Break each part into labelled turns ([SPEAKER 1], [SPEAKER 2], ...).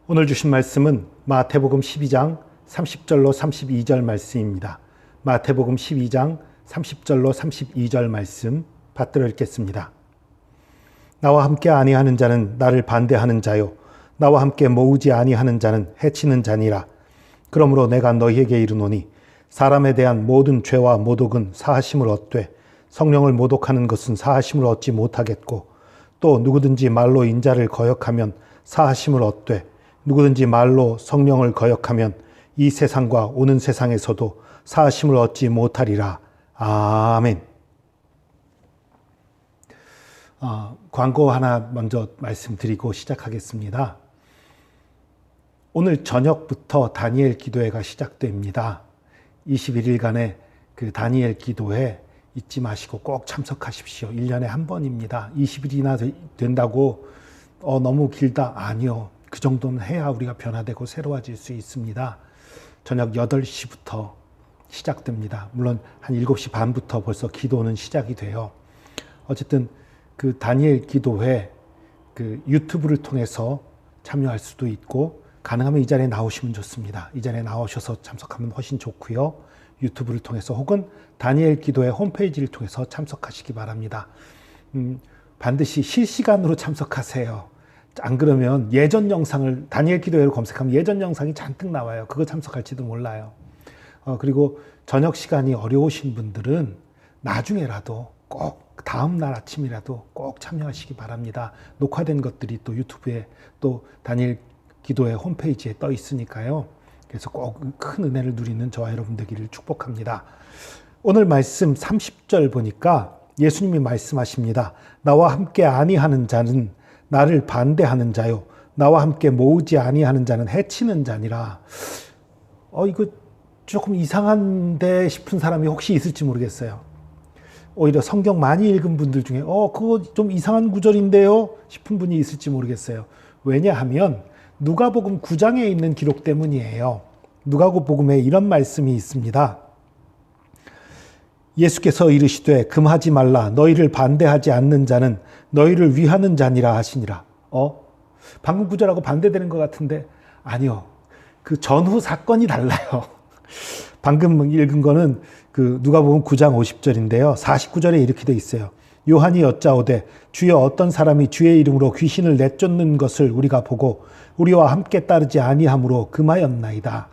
[SPEAKER 1] 오늘 주신 말씀은 마태복음 12장 30절로 32절 말씀입니다. 마태복음 12장 30절로 32절 말씀 받들어 읽겠습니다. 나와 함께 아니하는 자는 나를 반대하는 자요 나와 함께 모으지 아니하는 자는 해치는 자니라. 그러므로 내가 너희에게 이르노니 사람에 대한 모든 죄와 모독은 사하심을 얻되 성령을 모독하는 것은 사하심을 얻지 못하겠고 또 누구든지 말로 인자를 거역하면 사하심을 얻되 누구든지 말로 성령을 거역하면 이 세상과 오는 세상에서도 사하심을 얻지 못하리라. 아멘. 광고 하나 먼저 말씀드리고 시작하겠습니다. 오늘 저녁부터 다니엘 기도회가 시작됩니다. 21일간의 그 다니엘 기도회 잊지 마시고 꼭 참석하십시오. 1년에 한 번입니다. 20일이나 된다고 너무 길다? 아니요. 그 정도는 해야 우리가 변화되고 새로워질 수 있습니다. 저녁 8시부터 시작됩니다. 물론 한 7시 반부터 벌써 기도는 시작이 돼요. 어쨌든 그 다니엘 기도회 그 유튜브를 통해서 참여할 수도 있고 가능하면 이 자리에 나오시면 좋습니다. 이 자리에 나오셔서 참석하면 훨씬 좋고요. 유튜브를 통해서 혹은 다니엘 기도회 홈페이지를 통해서 참석하시기 바랍니다. 반드시 실시간으로 참석하세요. 안 그러면 예전 영상을 다니엘 기도회를 검색하면 예전 영상이 잔뜩 나와요. 그거 참석할지도 몰라요. 그리고 저녁 시간이 어려우신 분들은 나중에라도 꼭 다음 날 아침이라도 꼭 참여하시기 바랍니다. 녹화된 것들이 또 유튜브에 또 다니엘 기도회 홈페이지에 떠 있으니까요. 그래서 꼭 큰 은혜를 누리는 저와 여러분 되기를 축복합니다. 오늘 말씀 30절 보니까 예수님이 말씀하십니다. 나와 함께 아니하는 자는 나를 반대하는 자요 나와 함께 모으지 아니하는 자는 해치는 자니라. 이거 조금 이상한데 싶은 사람이 혹시 있을지 모르겠어요. 오히려 성경 많이 읽은 분들 중에 그거 좀 이상한 구절인데요 싶은 분이 있을지 모르겠어요. 왜냐하면 누가복음 9장에 있는 기록 때문이에요. 누가복음에 이런 말씀이 있습니다. 예수께서 이르시되 금하지 말라. 너희를 반대하지 않는 자는 너희를 위하는 자니라 하시니라. 방금 구절하고 반대되는 것 같은데 아니요. 그 전후 사건이 달라요. 방금 읽은 거는 그 누가복음 9장 50절인데요. 49절에 이렇게 돼 있어요. 요한이 여짜오되 주여 어떤 사람이 주의 이름으로 귀신을 내쫓는 것을 우리가 보고 우리와 함께 따르지 아니함으로 금하였나이다.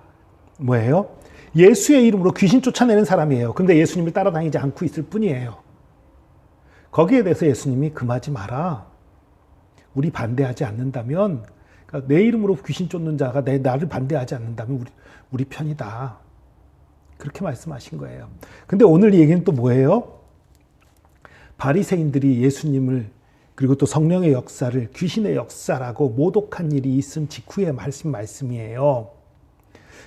[SPEAKER 1] 뭐예요? 예수의 이름으로 귀신 쫓아내는 사람이에요. 근데 예수님을 따라다니지 않고 있을 뿐이에요. 거기에 대해서 예수님이 금하지 마라. 우리 반대하지 않는다면, 그러니까 내 이름으로 귀신 쫓는 자가 나를 반대하지 않는다면 우리 편이다. 그렇게 말씀하신 거예요. 근데 오늘 이 얘기는 또 뭐예요? 바리새인들이 예수님을 그리고 또 성령의 역사를 귀신의 역사라고 모독한 일이 있은 직후의 말씀이에요.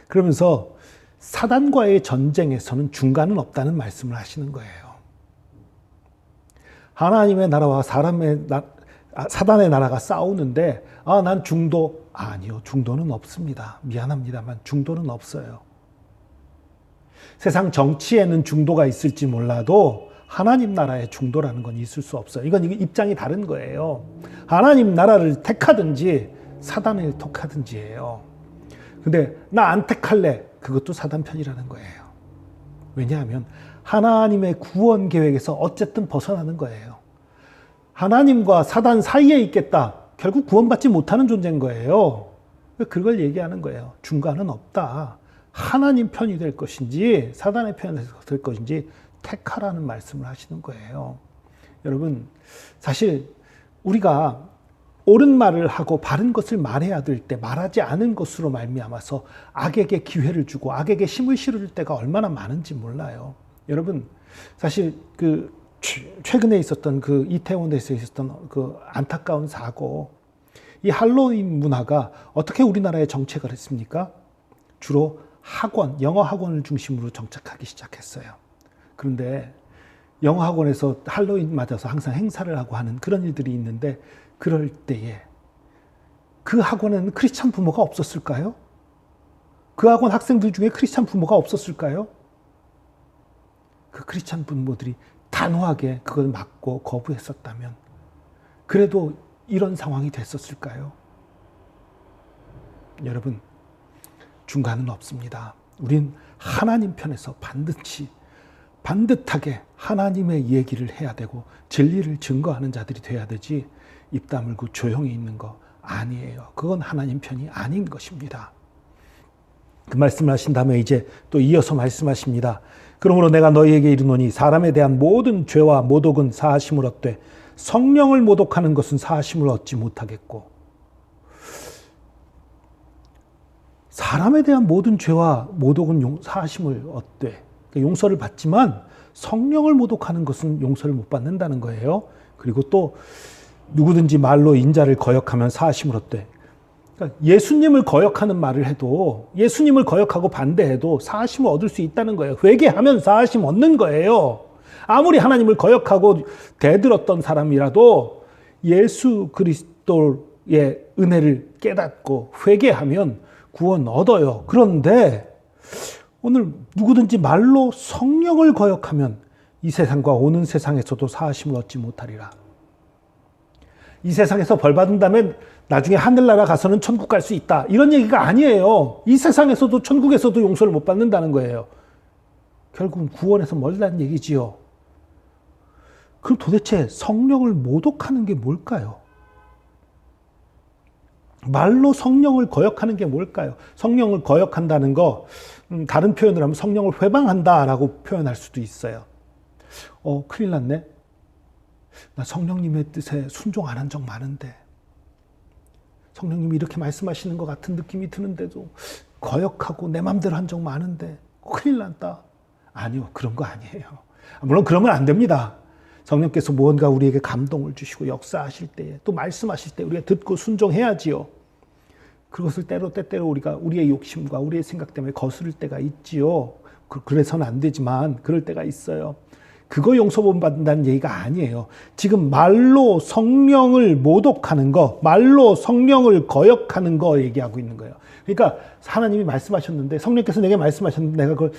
[SPEAKER 1] 그러면서 사단과의 전쟁에서는 중간은 없다는 말씀을 하시는 거예요. 하나님의 나라와 사단의 나라가 싸우는데 난 중도 아니요. 중도는 없습니다. 미안합니다만 중도는 없어요. 세상 정치에는 중도가 있을지 몰라도 하나님 나라의 중도라는 건 있을 수 없어요. 이건 입장이 다른 거예요. 하나님 나라를 택하든지 사단을 택하든지예요. 근데 나 안 택할래. 그것도 사단 편이라는 거예요. 왜냐하면 하나님의 구원 계획에서 어쨌든 벗어나는 거예요. 하나님과 사단 사이에 있겠다. 결국 구원받지 못하는 존재인 거예요. 그걸 얘기하는 거예요. 중간은 없다. 하나님 편이 될 것인지 사단의 편이 될 것인지 택하라는 말씀을 하시는 거예요. 여러분, 사실 우리가 옳은 말을 하고 바른 것을 말해야 될 때 말하지 않은 것으로 말미암아서 악에게 기회를 주고 악에게 힘을 실을 때가 얼마나 많은지 몰라요. 여러분, 사실 그 최근에 있었던 그 이태원에서 있었던 그 안타까운 사고, 이 할로윈 문화가 어떻게 우리나라에 정착을 했습니까? 주로 영어 학원을 중심으로 정착하기 시작했어요. 그런데 영어 학원에서 할로윈 맞아서 항상 행사를 하고 하는 그런 일들이 있는데 그럴 때에 그 학원에는 크리스찬 부모가 없었을까요? 그 학원 학생들 중에 크리스찬 부모가 없었을까요? 그 크리스찬 부모들이 단호하게 그걸 막고 거부했었다면 그래도 이런 상황이 됐었을까요? 여러분, 중간은 없습니다. 우린 하나님 편에서 반듯하게 하나님의 얘기를 해야 되고 진리를 증거하는 자들이 돼야 되지, 입 다물고 조용히 있는 거 아니에요. 그건 하나님 편이 아닌 것입니다. 그 말씀을 하신 다음에 이제 또 이어서 말씀하십니다. 그러므로 내가 너희에게 이르노니 사람에 대한 모든 죄와 모독은 사하심을 얻되 성령을 모독하는 것은 사하심을 얻지 못하겠고. 사람에 대한 모든 죄와 모독은 사하심을 얻되, 용서를 받지만 성령을 모독하는 것은 용서를 못 받는다는 거예요. 그리고 또 누구든지 말로 인자를 거역하면 사하심을 얻되. 그러니까 예수님을 거역하는 말을 해도, 예수님을 거역하고 반대해도 사하심을 얻을 수 있다는 거예요. 회개하면 사하심 얻는 거예요. 아무리 하나님을 거역하고 대들었던 사람이라도 예수 그리스도의 은혜를 깨닫고 회개하면 구원 얻어요. 그런데 오늘 누구든지 말로 성령을 거역하면 이 세상과 오는 세상에서도 사하심을 얻지 못하리라. 이 세상에서 벌 받은다면 나중에 하늘나라 가서는 천국 갈 수 있다, 이런 얘기가 아니에요. 이 세상에서도 천국에서도 용서를 못 받는다는 거예요. 결국은 구원에서 멀다는 얘기지요. 그럼 도대체 성령을 모독하는 게 뭘까요? 말로 성령을 거역하는 게 뭘까요? 성령을 거역한다는 거, 다른 표현을 하면 성령을 회방한다라고 표현할 수도 있어요. 큰일 났네. 나 성령님의 뜻에 순종 안 한 적 많은데, 성령님이 이렇게 말씀하시는 것 같은 느낌이 드는데도 거역하고 내 맘대로 한 적 많은데 큰일 났다. 아니요, 그런 거 아니에요. 물론 그러면 안 됩니다. 성령께서 무언가 우리에게 감동을 주시고 역사하실 때에, 또 말씀하실 때 우리가 듣고 순종해야지요. 그것을 때때로 우리가 우리의 욕심과 우리의 생각 때문에 거스를 때가 있지요. 그래서는 안 되지만 그럴 때가 있어요. 그거 용서 못 받는다는 얘기가 아니에요. 지금 말로 성령을 모독하는 거, 말로 성령을 거역하는 거 얘기하고 있는 거예요. 그러니까 하나님이 말씀하셨는데, 성령께서 내게 말씀하셨는데 내가 그걸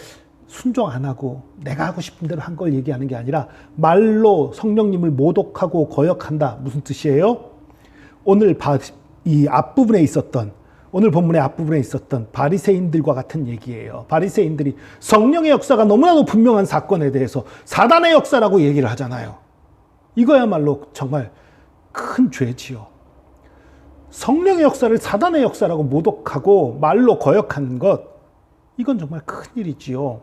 [SPEAKER 1] 순종 안 하고 내가 하고 싶은 대로 한 걸 얘기하는 게 아니라 말로 성령님을 모독하고 거역한다. 무슨 뜻이에요? 오늘 이 앞부분에 있었던, 오늘 본문의 앞부분에 있었던 바리새인들과 같은 얘기예요. 바리새인들이 성령의 역사가 너무나도 분명한 사건에 대해서 사단의 역사라고 얘기를 하잖아요. 이거야말로 정말 큰 죄지요. 성령의 역사를 사단의 역사라고 모독하고 말로 거역하는 것, 이건 정말 큰일이지요.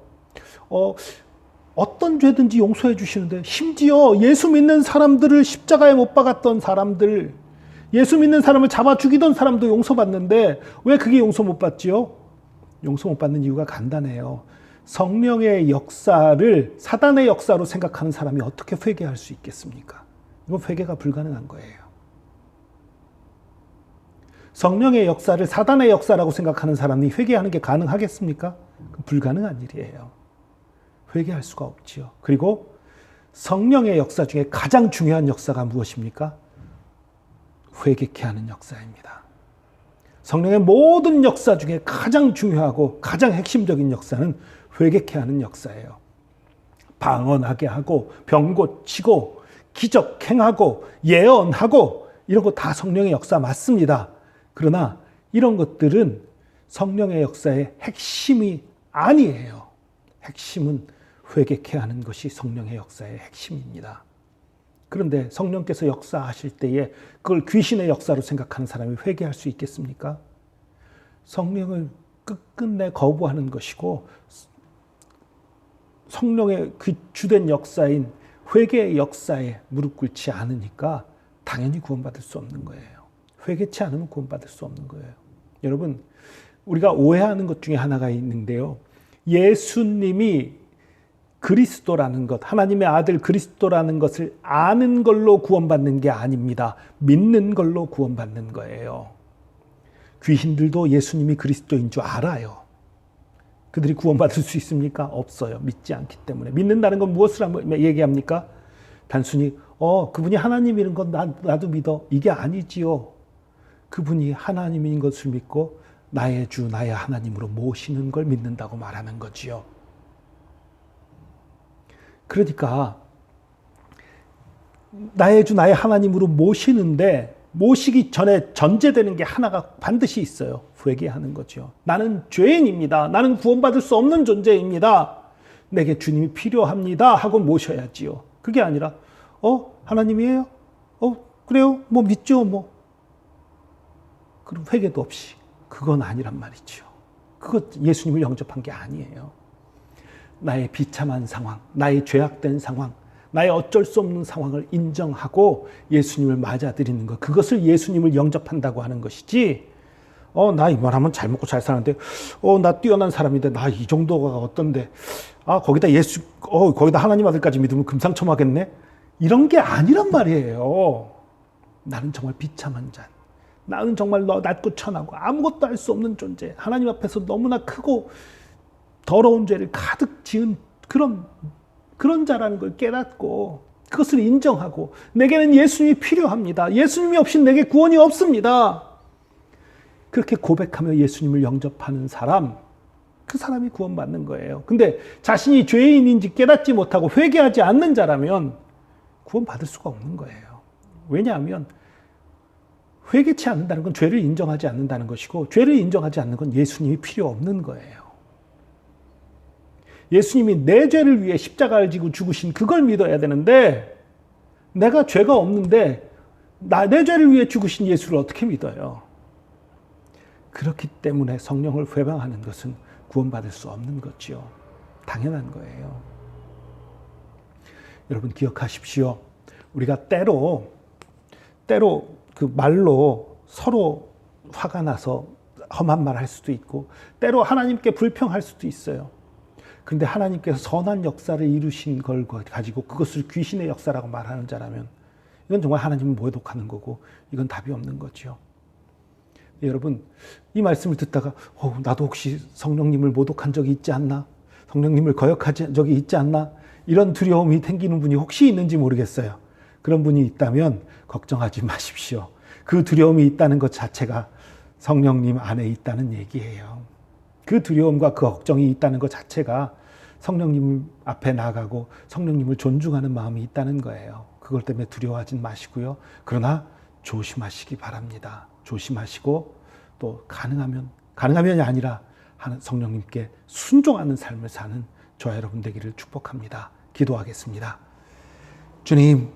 [SPEAKER 1] 어떤 죄든지 용서해 주시는데, 심지어 예수 믿는 사람들을 십자가에 못 박았던 사람들, 예수 믿는 사람을 잡아 죽이던 사람도 용서받는데 왜 그게 용서 못 받지요? 용서 못 받는 이유가 간단해요. 성령의 역사를 사단의 역사로 생각하는 사람이 어떻게 회개할 수 있겠습니까? 이건 회개가 불가능한 거예요. 성령의 역사를 사단의 역사라고 생각하는 사람이 회개하는 게 가능하겠습니까? 불가능한 일이에요. 회개할 수가 없지요. 그리고 성령의 역사 중에 가장 중요한 역사가 무엇입니까? 회개케 하는 역사입니다. 성령의 모든 역사 중에 가장 중요하고 가장 핵심적인 역사는 회개케 하는 역사예요. 방언하게 하고 병 고치고 기적 행하고 예언하고 이런 거 다 성령의 역사 맞습니다. 그러나 이런 것들은 성령의 역사의 핵심이 아니에요. 핵심은 회개케 하는 것이 성령의 역사의 핵심입니다. 그런데 성령께서 역사하실 때에 그걸 귀신의 역사로 생각하는 사람이 회개할 수 있겠습니까? 성령을 끝끝내 거부하는 것이고, 성령의 그 주된 역사인 회개의 역사에 무릎 꿇지 않으니까 당연히 구원받을 수 없는 거예요. 회개치 않으면 구원받을 수 없는 거예요. 여러분, 우리가 오해하는 것 중에 하나가 있는데요. 예수님이 그리스도라는 것, 하나님의 아들 그리스도라는 것을 아는 걸로 구원받는 게 아닙니다. 믿는 걸로 구원받는 거예요. 귀신들도 예수님이 그리스도인 줄 알아요. 그들이 구원받을 수 있습니까? 없어요. 믿지 않기 때문에. 믿는다는 건 무엇을 얘기합니까? 단순히 그분이 하나님인 건 나도 믿어. 이게 아니지요. 그분이 하나님인 것을 믿고 나의 주, 나의 하나님으로 모시는 걸 믿는다고 말하는 거지요. 그러니까 나의 주, 나의 하나님으로 모시는데 모시기 전에 전제되는 게 하나가 반드시 있어요. 회개하는 거죠. 나는 죄인입니다. 나는 구원받을 수 없는 존재입니다. 내게 주님이 필요합니다 하고 모셔야지요. 그게 아니라 하나님이에요? 그래요? 뭐 믿죠? 뭐. 그럼 회개도 없이. 그건 아니란 말이죠. 그것 예수님을 영접한 게 아니에요. 나의 비참한 상황, 나의 죄악된 상황, 나의 어쩔 수 없는 상황을 인정하고 예수님을 맞아들이는 것, 그것을 예수님을 영접한다고 하는 것이지, 나 이만하면 잘 먹고 잘 사는데, 나 뛰어난 사람인데, 나 이 정도가 어떤데, 거기다 거기다 하나님 아들까지 믿으면 금상첨화겠네? 이런 게 아니란 말이에요. 나는 정말 비참한 자. 나는 정말 낮고 천하고 아무것도 할 수 없는 존재. 하나님 앞에서 너무나 크고 더러운 죄를 가득 지은 그런 자라는 걸 깨닫고 그것을 인정하고 내게는 예수님이 필요합니다. 예수님이 없이 내게 구원이 없습니다. 그렇게 고백하며 예수님을 영접하는 사람, 그 사람이 구원받는 거예요. 근데 자신이 죄인인지 깨닫지 못하고 회개하지 않는 자라면 구원받을 수가 없는 거예요. 왜냐하면 회개치 않는다는 건 죄를 인정하지 않는다는 것이고, 죄를 인정하지 않는 건 예수님이 필요 없는 거예요. 예수님이 내 죄를 위해 십자가를 지고 죽으신 그걸 믿어야 되는데, 내가 죄가 없는데 내 죄를 위해 죽으신 예수를 어떻게 믿어요? 그렇기 때문에 성령을 회방하는 것은 구원받을 수 없는 거지요. 당연한 거예요. 여러분 기억하십시오. 우리가 때로 그 말로 서로 화가 나서 험한 말 할 수도 있고, 때로 하나님께 불평할 수도 있어요. 그런데 하나님께서 선한 역사를 이루신 걸 가지고 그것을 귀신의 역사라고 말하는 자라면 이건 정말 하나님을 모독하는 거고, 이건 답이 없는 거죠. 여러분, 이 말씀을 듣다가 나도 혹시 성령님을 모독한 적이 있지 않나? 성령님을 거역한 적이 있지 않나? 이런 두려움이 생기는 분이 혹시 있는지 모르겠어요. 그런 분이 있다면 걱정하지 마십시오. 그 두려움이 있다는 것 자체가 성령님 안에 있다는 얘기예요. 그 두려움과 그 걱정이 있다는 것 자체가 성령님 앞에 나가고 성령님을 존중하는 마음이 있다는 거예요. 그것 때문에 두려워하진 마시고요. 그러나 조심하시기 바랍니다. 조심하시고 또 가능하면이 아니라 성령님께 순종하는 삶을 사는 저와 여러분 되기를 축복합니다. 기도하겠습니다. 주님,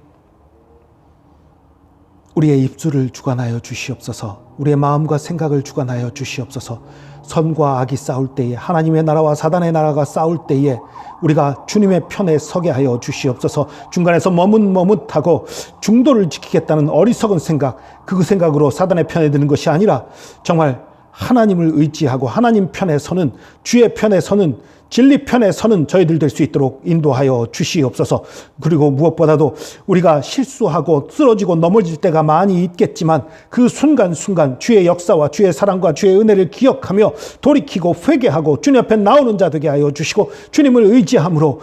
[SPEAKER 1] 우리의 입술을 주관하여 주시옵소서. 우리의 마음과 생각을 주관하여 주시옵소서. 선과 악이 싸울 때에, 하나님의 나라와 사단의 나라가 싸울 때에 우리가 주님의 편에 서게 하여 주시옵소서. 중간에서 머뭇머뭇하고 중도를 지키겠다는 어리석은 생각, 그 생각으로 사단의 편에 드는 것이 아니라 정말 하나님을 의지하고 하나님 편에 서는, 주의 편에 서는, 진리 편에 서는 저희들 될 수 있도록 인도하여 주시옵소서. 그리고 무엇보다도 우리가 실수하고 쓰러지고 넘어질 때가 많이 있겠지만 그 순간순간 주의 역사와 주의 사랑과 주의 은혜를 기억하며 돌이키고 회개하고 주님 앞에 나오는 자 되게 하여 주시고, 주님을 의지함으로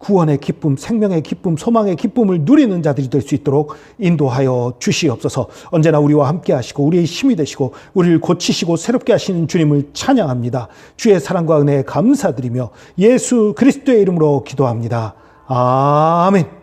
[SPEAKER 1] 구원의 기쁨, 생명의 기쁨, 소망의 기쁨을 누리는 자들이 될 수 있도록 인도하여 주시옵소서. 언제나 우리와 함께 하시고 우리의 힘이 되시고 우리를 고치시고 새롭게 하시는 주님을 찬양합니다. 주의 사랑과 은혜에 감사드리며 예수 그리스도의 이름으로 기도합니다. 아멘.